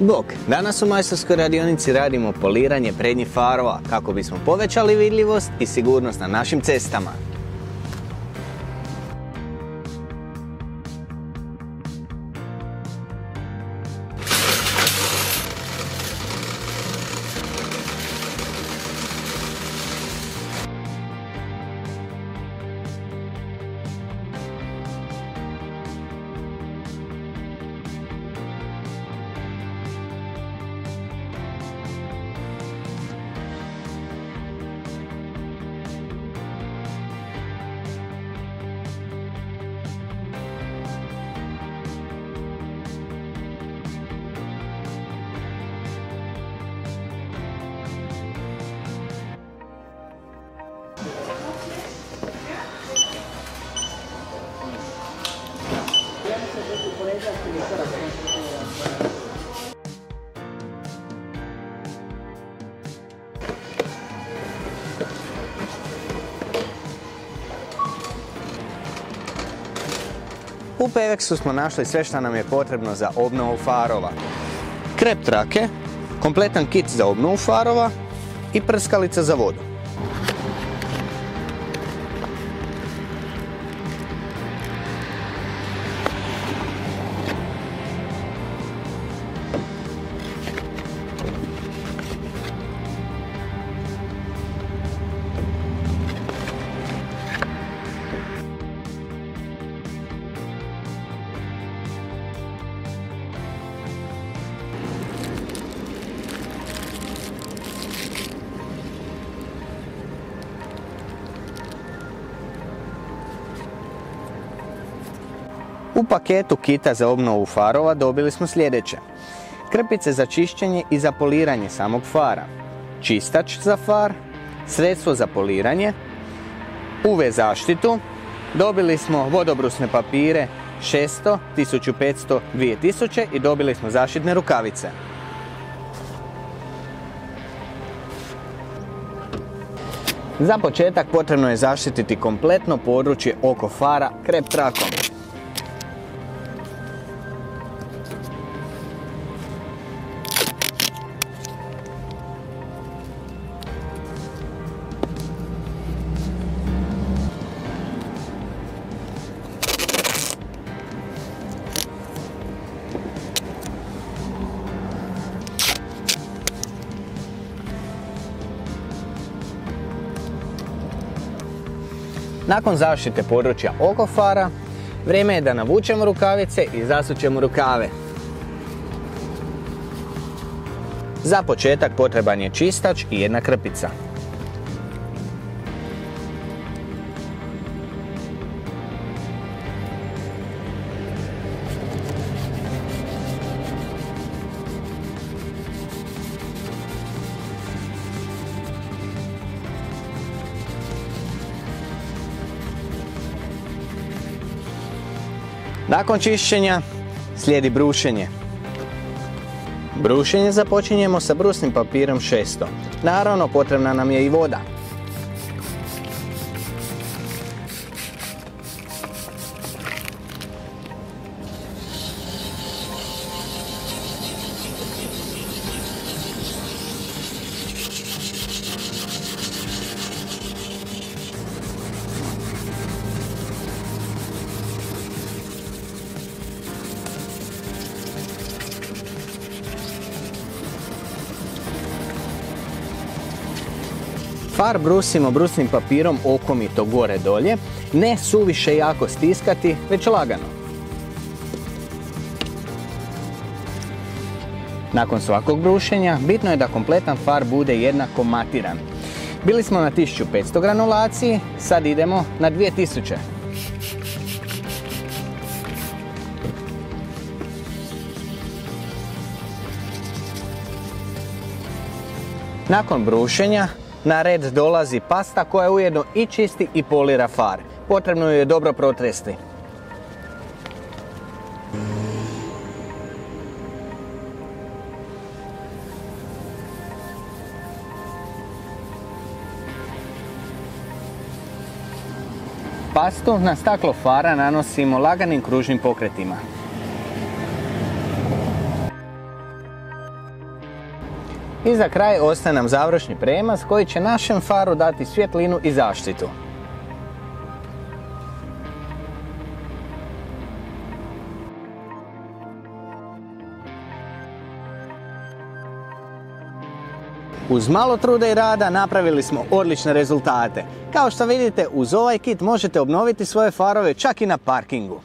Bog, danas u majstorskoj radionici radimo poliranje prednjih farova kako bismo povećali vidljivost i sigurnost na našim cestama. U Pevexu smo našli sve što nam je potrebno za obnovu farova. Krep trake, kompletan kit za obnovu farova i prskalica za vodu. U paketu kita za obnovu farova dobili smo sljedeće: krpice za čišćenje i za poliranje samog fara, čistač za far, sredstvo za poliranje, UV zaštitu, dobili smo vodobrusne papire 600, 1500, 2000 i dobili smo zaštitne rukavice. Za početak potrebno je zaštititi kompletno područje oko fara krep trakom. Nakon zaštite područja oko fara, vrijeme je da navučemo rukavice i zasučemo rukave. Za početak potreban je čistač i jedna krpica. Nakon čišćenja slijedi brušenje. Brušenje započinjemo sa brusnim papirom 600. Naravno, potrebna nam je i voda. Far brusimo brusnim papirom okomito gore dolje, ne suviše jako stiskati, već lagano. Nakon svakog brušenja bitno je da kompletan far bude jednako matiran. Bili smo na 1500 granulaciji, sad idemo na 2000. Nakon brušenja na red dolazi pasta koja ujedno i čisti i polira far. Potrebno ju je dobro protresti. Pastu na staklo fara nanosimo laganim kružnim pokretima. I za kraj ostaje nam završni premaz koji će našem faru dati svjetlinu i zaštitu. Uz malo truda i rada napravili smo odlične rezultate. Kao što vidite, uz ovaj kit možete obnoviti svoje farove čak i na parkingu.